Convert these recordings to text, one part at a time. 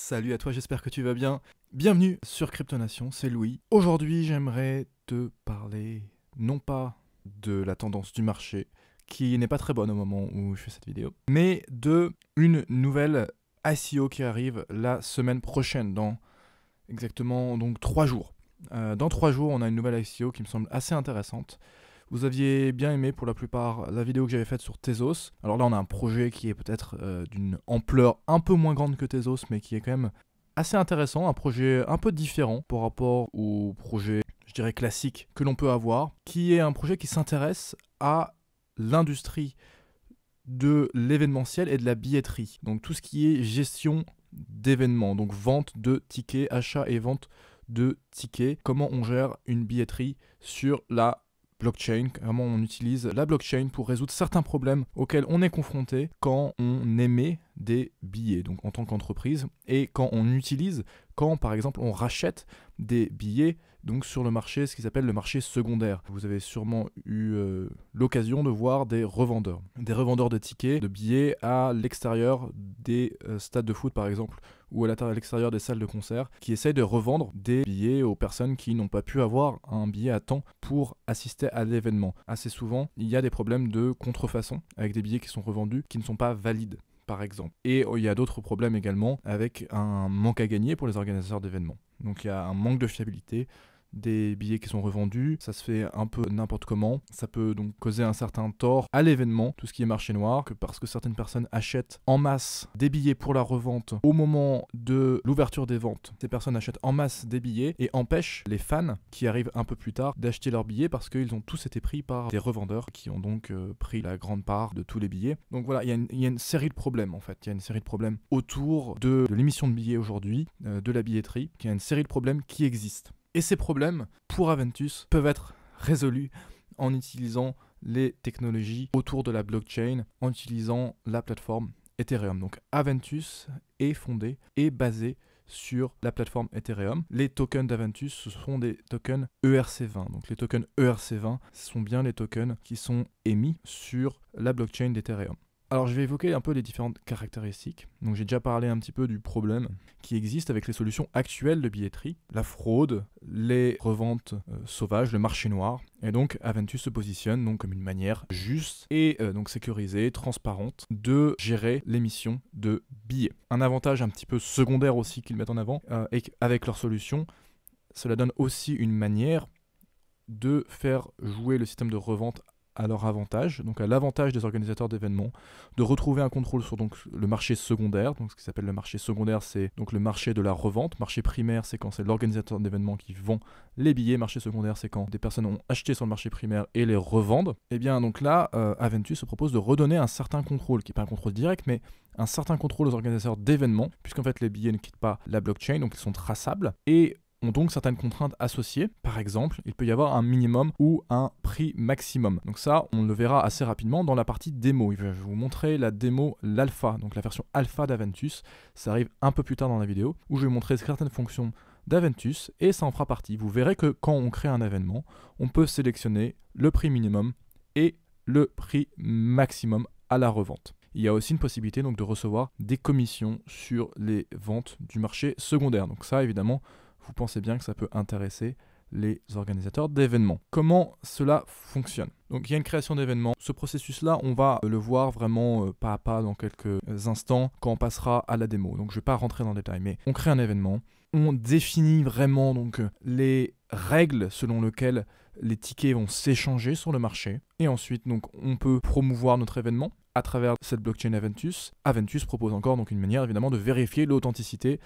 Salut à toi, j'espère que tu vas bien. Bienvenue sur Cryptonation, c'est Louis. Aujourd'hui, j'aimerais te parler non pas de la tendance du marché, qui n'est pas très bonne au moment où je fais cette vidéo, mais de une nouvelle ICO qui arrive la semaine prochaine, dans exactement donc 3 jours. Dans 3 jours, on a une nouvelle ICO qui me semble assez intéressante. Vous aviez bien aimé pour la plupart la vidéo que j'avais faite sur Tezos. Alors là, on a un projet qui est peut-être d'une ampleur un peu moins grande que Tezos, mais qui est quand même assez intéressant, un projet un peu différent par rapport au projet, je dirais, classique que l'on peut avoir, qui est un projet qui s'intéresse à l'industrie de l'événementiel et de la billetterie. Donc tout ce qui est gestion d'événements, donc vente de tickets, achat et vente de tickets, comment on gère une billetterie sur la blockchain, comment on utilise la blockchain pour résoudre certains problèmes auxquels on est confronté quand on émet des billets, donc en tant qu'entreprise, et quand on utilise, quand par exemple on rachète des billets donc sur le marché, ce qui s'appelle le marché secondaire. Vous avez sûrement eu l'occasion de voir des revendeurs de tickets, de billets à l'extérieur des stades de foot par exemple, ou à l'extérieur des salles de concert, qui essayent de revendre des billets aux personnes qui n'ont pas pu avoir un billet à temps pour assister à l'événement. Assez souvent, il y a des problèmes de contrefaçon avec des billets qui sont revendus qui ne sont pas valides, par exemple. Et il y a d'autres problèmes également avec un manque à gagner pour les organisateurs d'événements. Donc il y a un manque de fiabilité des billets qui sont revendus, ça se fait un peu n'importe comment, ça peut donc causer un certain tort à l'événement, tout ce qui est marché noir, parce que certaines personnes achètent en masse des billets pour la revente au moment de l'ouverture des ventes. Ces personnes achètent en masse des billets et empêchent les fans qui arrivent un peu plus tard d'acheter leurs billets parce qu'ils ont tous été pris par des revendeurs qui ont donc pris la grande part de tous les billets. Donc voilà, il y a une série de problèmes en fait, il y a une série de problèmes autour de l'émission de billets aujourd'hui, de la billetterie, il y a une série de problèmes qui existent. Et ces problèmes, pour Aventus, peuvent être résolus en utilisant les technologies autour de la blockchain, en utilisant la plateforme Ethereum. Donc Aventus est fondé et basé sur la plateforme Ethereum. Les tokens d'Aventus, ce sont des tokens ERC20. Donc les tokens ERC20, ce sont bien les tokens qui sont émis sur la blockchain d'Ethereum. Alors je vais évoquer un peu les différentes caractéristiques. Donc j'ai déjà parlé un petit peu du problème qui existe avec les solutions actuelles de billetterie, la fraude, les reventes sauvages, le marché noir. Et donc Aventus se positionne donc comme une manière juste et donc sécurisée, transparente de gérer l'émission de billets. Un avantage un petit peu secondaire aussi qu'ils mettent en avant, et avec leur solution, cela donne aussi une manière de faire jouer le système de revente à leur avantage, donc à l'avantage des organisateurs d'événements, de retrouver un contrôle sur donc le marché secondaire. Donc ce qui s'appelle le marché secondaire, c'est donc le marché de la revente. Marché primaire, c'est quand c'est l'organisateur d'événements qui vend les billets. Marché secondaire, c'est quand des personnes ont acheté sur le marché primaire et les revendent. Et bien donc là, Aventus se propose de redonner un certain contrôle, qui n'est pas un contrôle direct, mais un certain contrôle aux organisateurs d'événements, puisqu'en fait les billets ne quittent pas la blockchain, donc ils sont traçables, et ont donc certaines contraintes associées. Par exemple, il peut y avoir un minimum ou un prix maximum. Donc ça, on le verra assez rapidement dans la partie démo. Je vais vous montrer la démo, l'alpha, donc la version alpha d'Aventus. Ça arrive un peu plus tard dans la vidéo, où je vais vous montrer certaines fonctions d'Aventus, et ça en fera partie. Vous verrez que quand on crée un événement, on peut sélectionner le prix minimum et le prix maximum à la revente. Il y a aussi une possibilité donc de recevoir des commissions sur les ventes du marché secondaire. Donc ça, évidemment, vous pensez bien que ça peut intéresser les organisateurs d'événements. Comment cela fonctionne? Donc il y a une création d'événements. Ce processus-là, on va le voir vraiment pas à pas dans quelques instants quand on passera à la démo. Donc je ne vais pas rentrer dans le détail, mais on crée un événement. On définit vraiment donc les règles selon lesquelles les tickets vont s'échanger sur le marché. Et ensuite, donc, on peut promouvoir notre événement à travers cette blockchain Aventus. Aventus propose encore donc une manière évidemment de vérifier l'authenticité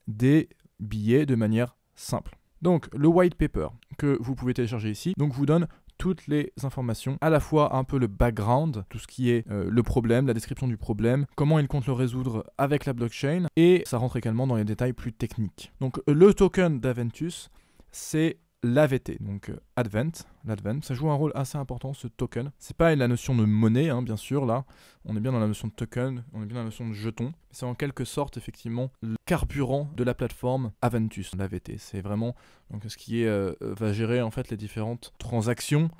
des billets de manière simple. Donc le white paper que vous pouvez télécharger ici donc vous donne toutes les informations, à la fois un peu le background, tout ce qui est le problème, la description du problème, comment il compte le résoudre avec la blockchain, et ça rentre également dans les détails plus techniques. Donc le token d'Aventus, c'est l'AVT, donc l'Advent, ça joue un rôle assez important, ce token. C'est pas la notion de monnaie, hein, bien sûr, là, on est bien dans la notion de token, on est bien dans la notion de jeton. C'est en quelque sorte, effectivement, le carburant de la plateforme Aventus, l'AVT. C'est vraiment donc, ce qui va gérer en fait les différentes transactions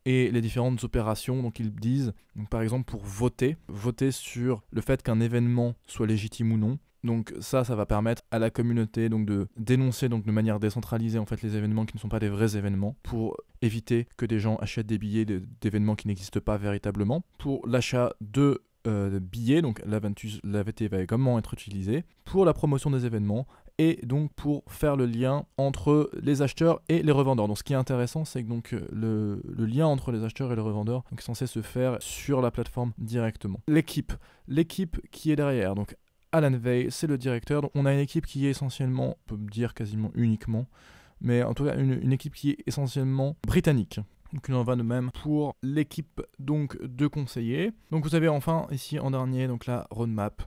et les différentes opérations. Donc ils disent, donc, par exemple pour voter sur le fait qu'un événement soit légitime ou non, Donc ça va permettre à la communauté donc de dénoncer donc de manière décentralisée en fait les événements qui ne sont pas des vrais événements pour éviter que des gens achètent des billets d'événements qui n'existent pas véritablement. Pour l'achat de billets, donc l'AVT va également être utilisé pour la promotion des événements et donc pour faire le lien entre les acheteurs et les revendeurs. Donc ce qui est intéressant, c'est que donc le lien entre les acheteurs et les revendeurs donc, est censé se faire sur la plateforme directement. L'équipe qui est derrière, donc Alan Vay, c'est le directeur. Donc on a une équipe qui est essentiellement, on peut dire quasiment uniquement, mais en tout cas une équipe qui est essentiellement britannique. Donc il en va de même pour l'équipe donc de conseillers. Donc vous avez enfin ici en dernier donc la roadmap.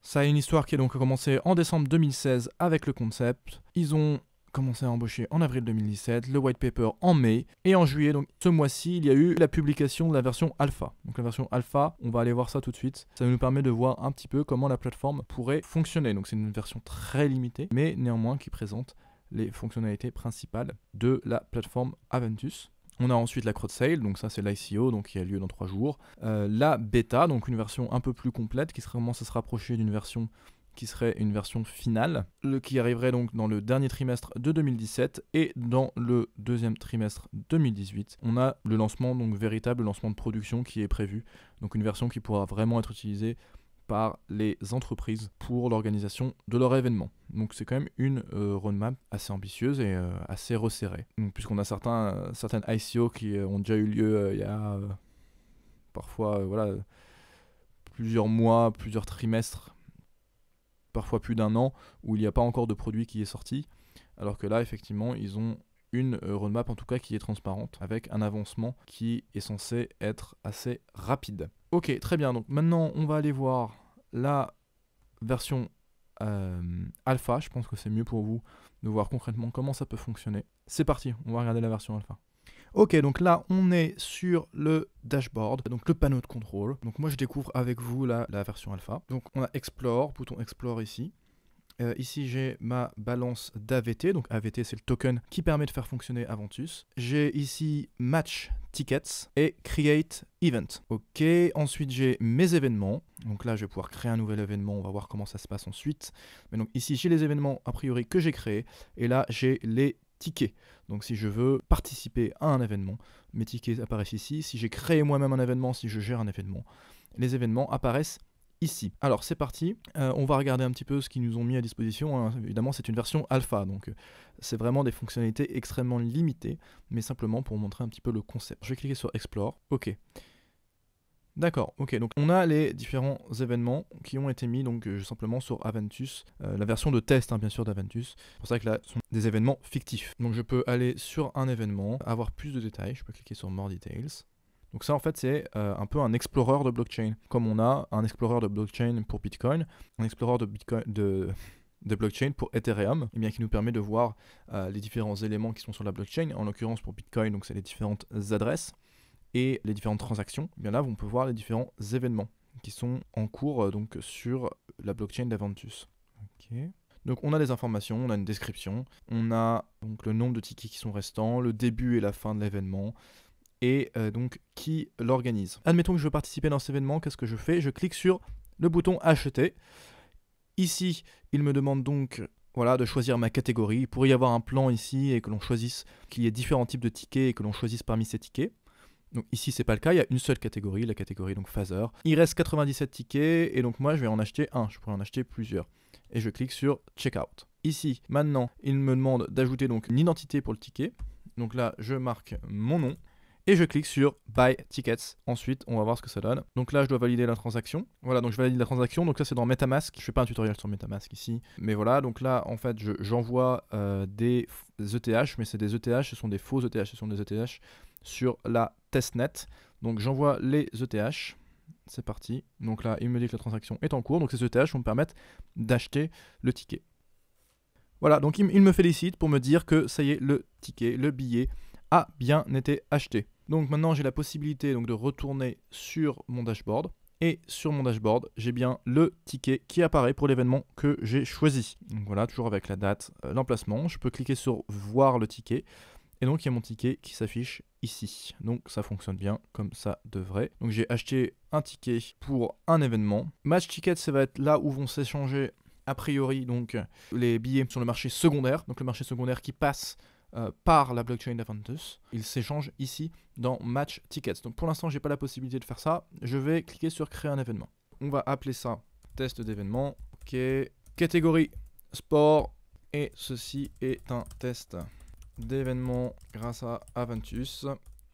Ça a une histoire qui a donc commencé en décembre 2016 avec le concept. Ils ont commencé à embaucher en avril 2017, le white paper en mai, et en juillet, donc ce mois-ci, il y a eu la publication de la version alpha. Donc la version alpha, on va aller voir ça tout de suite. Ça nous permet de voir un petit peu comment la plateforme pourrait fonctionner. Donc c'est une version très limitée, mais néanmoins qui présente les fonctionnalités principales de la plateforme Aventus. On a ensuite la crowd sale, donc ça c'est l'ICO, donc qui a lieu dans 3 jours. La bêta, donc une version un peu plus complète, qui commence à se rapprocher d'une version qui serait une version finale, qui arriverait donc dans le dernier trimestre de 2017 et dans le deuxième trimestre 2018. On a le lancement, donc véritable lancement de production qui est prévu, donc une version qui pourra vraiment être utilisée par les entreprises pour l'organisation de leur événement. Donc c'est quand même une roadmap assez ambitieuse et assez resserrée. Puisqu'on a certaines ICO qui ont déjà eu lieu il y a parfois voilà, plusieurs mois, plusieurs trimestres, parfois plus d'un an, où il n'y a pas encore de produit qui est sorti. Alors que là, effectivement, ils ont une roadmap en tout cas qui est transparente, avec un avancement qui est censé être assez rapide. Ok, très bien, donc maintenant on va aller voir la version alpha. Je pense que c'est mieux pour vous de voir concrètement comment ça peut fonctionner. C'est parti, on va regarder la version alpha. Ok, donc là on est sur le dashboard, donc le panneau de contrôle. Donc moi je découvre avec vous la version alpha. Donc on a Explore, bouton Explore ici. Ici j'ai ma balance d'AVT, donc AVT c'est le token qui permet de faire fonctionner Aventus. J'ai ici Match Tickets et Create Event. Ok, ensuite j'ai mes événements, donc là je vais pouvoir créer un nouvel événement, on va voir comment ça se passe ensuite. Mais donc ici j'ai les événements a priori que j'ai créés, et là j'ai les tickets. Donc si je veux participer à un événement, mes tickets apparaissent ici. Si j'ai créé moi-même un événement, si je gère un événement, les événements apparaissent ici. Alors c'est parti, on va regarder un petit peu ce qu'ils nous ont mis à disposition, hein. Évidemment c'est une version alpha, donc c'est vraiment des fonctionnalités extrêmement limitées, mais simplement pour montrer un petit peu le concept. Je vais cliquer sur Explore, ok. D'accord, ok, donc on a les différents événements qui ont été mis donc simplement sur Aventus, la version de test hein, bien sûr d'Aventus. C'est pour ça que là ce sont des événements fictifs. Donc je peux aller sur un événement, avoir plus de détails, je peux cliquer sur More Details. Donc ça en fait c'est un peu un explorer de blockchain. Comme on a un explorer de blockchain pour Bitcoin, un explorer de blockchain pour Ethereum, et bien qui nous permet de voir les différents éléments qui sont sur la blockchain. En l'occurrence pour Bitcoin, donc c'est les différentes adresses et les différentes transactions. Et bien là on peut voir les différents événements qui sont en cours donc sur la blockchain d'Aventus. Okay. Donc on a des informations, on a une description, on a donc le nombre de tickets qui sont restants, le début et la fin de l'événement, et donc qui l'organise. Admettons que je veux participer dans cet événement, qu'est-ce que je fais? Je clique sur le bouton acheter. Ici, il me demande donc voilà, de choisir ma catégorie. Il pourrait y avoir un plan ici et que l'on choisisse qu'il y ait différents types de tickets et que l'on choisisse parmi ces tickets. Donc ici, c'est pas le cas, il y a une seule catégorie, la catégorie donc Phaser. Il reste 97 tickets et donc moi, je vais en acheter un. Je pourrais en acheter plusieurs. Et je clique sur Checkout. Ici, maintenant, il me demande d'ajouter donc une identité pour le ticket. Donc là, je marque mon nom. Et je clique sur Buy Tickets. Ensuite, on va voir ce que ça donne. Donc là, je dois valider la transaction. Voilà, donc je valide la transaction. Donc ça, c'est dans MetaMask. Je fais pas un tutoriel sur MetaMask ici. Mais voilà, donc là, en fait, j'envoie des ETH. Mais c'est des ETH, ce sont des faux ETH. Ce sont des ETH sur la testnet. Donc j'envoie les ETH. C'est parti. Donc là, il me dit que la transaction est en cours. Donc ces ETH vont me permettre d'acheter le ticket. Voilà, donc il me félicite pour me dire que ça y est, le ticket, le billet a bien été acheté. Donc maintenant j'ai la possibilité donc, de retourner sur mon dashboard. Et sur mon dashboard, j'ai bien le ticket qui apparaît pour l'événement que j'ai choisi. Donc voilà, toujours avec la date, l'emplacement. Je peux cliquer sur voir le ticket. Et donc il y a mon ticket qui s'affiche ici. Donc ça fonctionne bien comme ça devrait. Donc j'ai acheté un ticket pour un événement. Match Ticket, ça va être là où vont s'échanger a priori donc les billets sur le marché secondaire, donc le marché secondaire qui passe par la blockchain d'Avantus. Il s'échange ici dans Match Tickets. Donc pour l'instant, j'ai pas la possibilité de faire ça. Je vais cliquer sur créer un événement. On va appeler ça test d'événement. Ok. Catégorie sport. Et ceci est un test d'événement grâce à Avantus.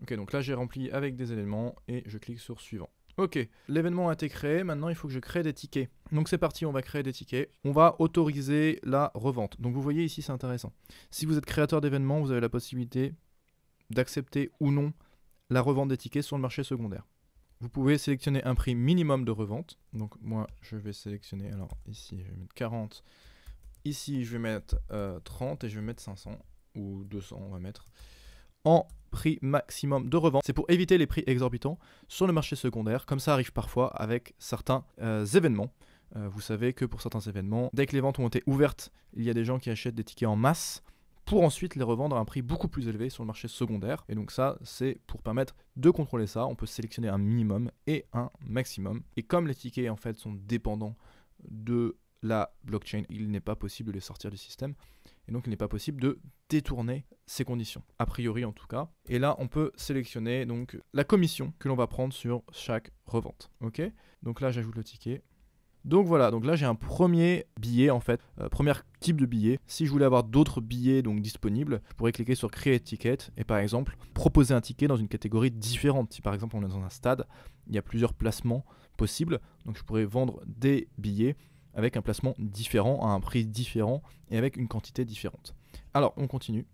Ok, donc là j'ai rempli avec des éléments et je clique sur suivant. Ok, l'événement a été créé, maintenant il faut que je crée des tickets. Donc c'est parti, on va créer des tickets. On va autoriser la revente. Donc vous voyez ici, c'est intéressant. Si vous êtes créateur d'événements, vous avez la possibilité d'accepter ou non la revente des tickets sur le marché secondaire. Vous pouvez sélectionner un prix minimum de revente. Donc moi, je vais sélectionner, alors ici, je vais mettre 40. Ici, je vais mettre 30 et je vais mettre 500 ou 200, on va mettre. En prix maximum de revente. C'est pour éviter les prix exorbitants sur le marché secondaire, comme ça arrive parfois avec certains événements. Vous savez que pour certains événements, dès que les ventes ont été ouvertes, il y a des gens qui achètent des tickets en masse pour ensuite les revendre à un prix beaucoup plus élevé sur le marché secondaire. Et donc ça, c'est pour permettre de contrôler ça. On peut sélectionner un minimum et un maximum. Et comme les tickets en fait sont dépendants de la blockchain, il n'est pas possible de les sortir du système. Et donc il n'est pas possible de détourner ces conditions, a priori en tout cas. Et là on peut sélectionner donc la commission que l'on va prendre sur chaque revente. Ok, donc là j'ajoute le ticket. Donc voilà, donc là j'ai un premier billet en fait, premier type de billet. Si je voulais avoir d'autres billets donc disponibles, je pourrais cliquer sur Create Ticket et par exemple proposer un ticket dans une catégorie différente. Si par exemple on est dans un stade, il y a plusieurs placements possibles, donc je pourrais vendre des billets avec un placement différent, à un prix différent et avec une quantité différente. Alors, on continue.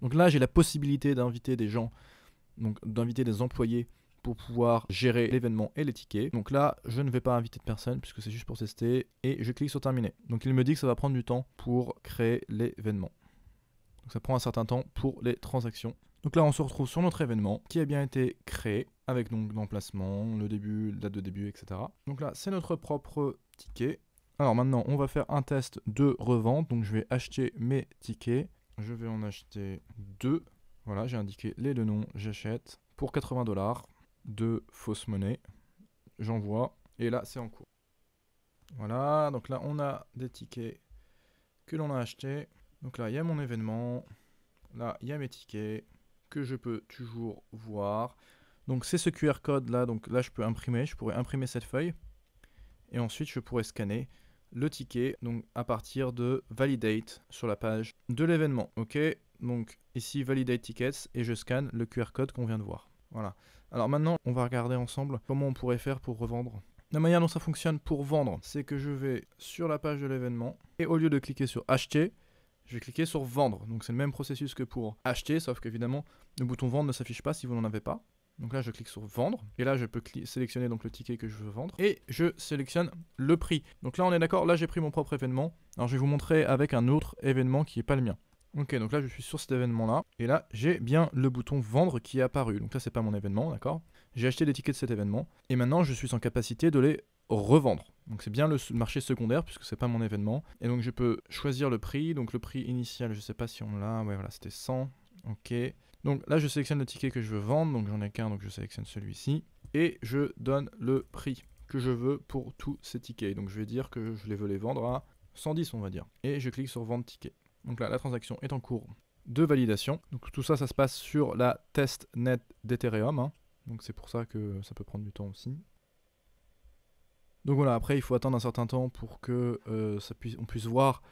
Donc là, j'ai la possibilité d'inviter des gens, donc d'inviter des employés pour pouvoir gérer l'événement et les tickets. Donc là, je ne vais pas inviter de personne puisque c'est juste pour tester et je clique sur terminer. Donc il me dit que ça va prendre du temps pour créer l'événement. Donc ça prend un certain temps pour les transactions. Donc là, on se retrouve sur notre événement qui a bien été créé avec donc l'emplacement, le début, date de début, etc. Donc là, c'est notre propre ticket. Alors maintenant, on va faire un test de revente. Donc je vais acheter mes tickets. Je vais en acheter 2. Voilà, j'ai indiqué les deux noms. J'achète pour 80 $, de fausse monnaie. J'envoie. Et là, c'est en cours. Voilà, donc là, on a des tickets que l'on a achetés. Donc là, il y a mon événement. Là, il y a mes tickets que je peux toujours voir. Donc c'est ce QR code là. Donc là, je peux imprimer. Je pourrais imprimer cette feuille. Et ensuite, je pourrais scanner le ticket donc à partir de Validate sur la page de l'événement. Ok, donc ici Validate Tickets et je scanne le QR code qu'on vient de voir. Voilà. Alors maintenant, on va regarder ensemble comment on pourrait faire pour revendre. La manière dont ça fonctionne pour vendre, c'est que je vais sur la page de l'événement et au lieu de cliquer sur acheter, je vais cliquer sur vendre. Donc c'est le même processus que pour acheter, sauf qu'évidemment, le bouton vendre ne s'affiche pas si vous n'en avez pas. Donc là, je clique sur vendre. Et là, je peux sélectionner donc le ticket que je veux vendre. Et je sélectionne le prix. Donc là, on est d'accord. Là, j'ai pris mon propre événement. Alors, je vais vous montrer avec un autre événement qui n'est pas le mien. Ok, donc là, je suis sur cet événement-là. Et là, j'ai bien le bouton vendre qui est apparu. Donc là, c'est pas mon événement, d'accord? J'ai acheté des tickets de cet événement. Et maintenant, je suis en capacité de les revendre. Donc c'est bien le marché secondaire puisque c'est pas mon événement. Et donc, je peux choisir le prix. Donc le prix initial, je sais pas si on l'a. Ouais, voilà, c'était 100. Ok. Donc là, je sélectionne le ticket que je veux vendre, donc j'en ai qu'un, donc je sélectionne celui-ci. Et je donne le prix que je veux pour tous ces tickets. Donc je vais dire que je veux les vendre à 110, on va dire. Et je clique sur vendre ticket. Donc là, la transaction est en cours de validation. Donc tout ça, ça se passe sur la testnet d'Ethereum. Hein. Donc c'est pour ça que ça peut prendre du temps aussi. Donc voilà, après, il faut attendre un certain temps pour que on puisse voir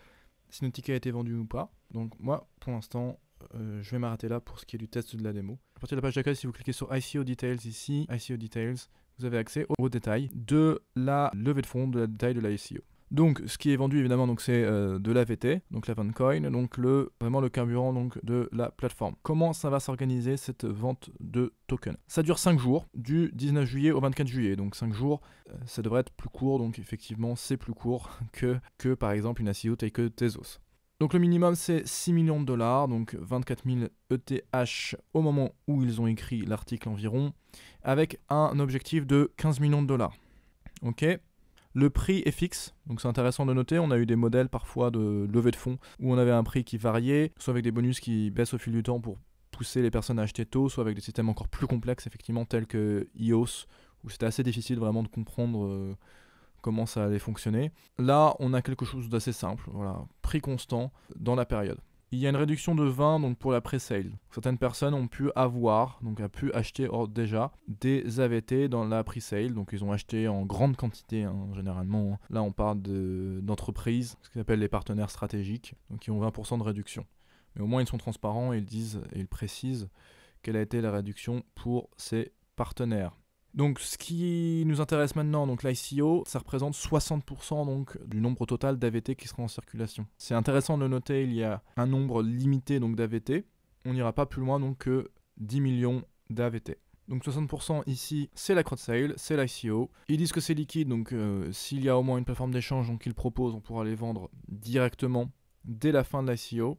si notre ticket a été vendu ou pas. Donc moi, pour l'instant, je vais m'arrêter là pour ce qui est du test de la démo. À partir de la page d'accueil, si vous cliquez sur ICO Details ici, ICO Details, vous avez accès aux détails de la levée de fonds, de la détail de la ICO. Donc ce qui est vendu évidemment donc c'est de l'AVT, donc la Vancoin, donc vraiment le carburant donc de la plateforme. Comment ça va s'organiser cette vente de tokens? Ça dure 5 jours, du 19 juillet au 24 juillet, donc 5 jours, ça devrait être plus court, donc effectivement c'est plus court que par exemple une ICO telle que Tezos. Donc le minimum c'est 6 millions de $, donc 24 000 ETH au moment où ils ont écrit l'article environ, avec un objectif de 15 millions de $. Ok. Le prix est fixe, donc c'est intéressant de noter, on a eu des modèles parfois de levée de fonds où on avait un prix qui variait, soit avec des bonus qui baissent au fil du temps pour pousser les personnes à acheter tôt, soit avec des systèmes encore plus complexes effectivement tels que EOS, où c'était assez difficile vraiment de comprendre comment ça allait fonctionner. Là, on a quelque chose d'assez simple, voilà, prix constant dans la période. Il y a une réduction de 20 donc pour la pre-sale. Certaines personnes ont pu avoir, donc a pu acheter déjà des AVT dans la pre-sale. Donc ils ont acheté en grande quantité, hein, généralement. Là on parle d'entreprises, ce qu'ils appellent les partenaires stratégiques, donc qui ont 20% de réduction. Mais au moins ils sont transparents et ils disent et ils précisent quelle a été la réduction pour ces partenaires. Donc ce qui nous intéresse maintenant, donc l'ICO, ça représente 60% donc, du nombre total d'AVT qui sera en circulation. C'est intéressant de le noter, il y a un nombre limité d'AVT. On n'ira pas plus loin donc, que 10 millions d'AVT. Donc 60% ici, c'est la crowd sale, c'est l'ICO. Ils disent que c'est liquide, donc s'il y a au moins une plateforme d'échange qu'ils proposent, on pourra les vendre directement dès la fin de l'ICO.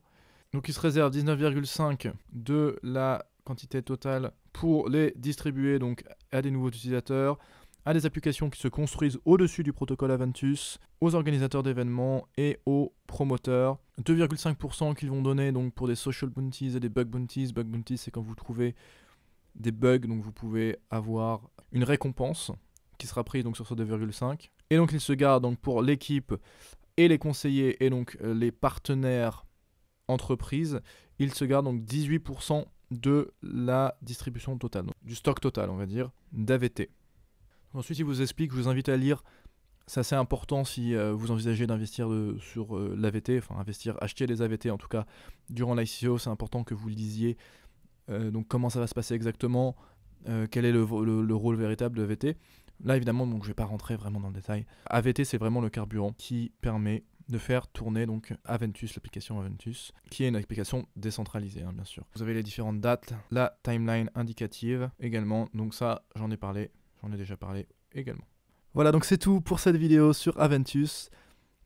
Donc ils se réservent 19,5 de la quantité totale pour les distribuer donc à des nouveaux utilisateurs, à des applications qui se construisent au-dessus du protocole Aventus, aux organisateurs d'événements et aux promoteurs. 2,5% qu'ils vont donner donc pour des social bounties et des bug bounties. Bug bounties, c'est quand vous trouvez des bugs, donc vous pouvez avoir une récompense qui sera prise donc sur ce 2,5. Et donc ils se gardent donc pour l'équipe et les conseillers et donc les partenaires entreprises, ils se gardent donc 18% de la distribution totale, donc du stock total, on va dire, d'AVT. Ensuite, il vous explique, je vous invite à lire, c'est assez important si vous envisagez d'investir sur l'AVT, enfin acheter des AVT en tout cas durant l'ICO, c'est important que vous lisiez donc comment ça va se passer exactement, quel est le rôle véritable de AVT. Là, évidemment, donc, je ne vais pas rentrer vraiment dans le détail. AVT, c'est vraiment le carburant qui permet de faire tourner donc Aventus, l'application Aventus, qui est une application décentralisée, hein, bien sûr. Vous avez les différentes dates, la timeline indicative également, donc ça, j'en ai déjà parlé également. Voilà, donc c'est tout pour cette vidéo sur Aventus.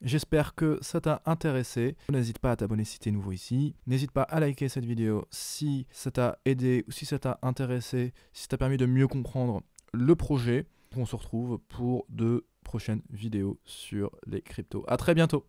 J'espère que ça t'a intéressé. N'hésite pas à t'abonner si tu es nouveau ici. N'hésite pas à liker cette vidéo si ça t'a aidé ou si ça t'a intéressé, si ça t'a permis de mieux comprendre le projet. On se retrouve pour de prochaines vidéos sur les cryptos. À très bientôt.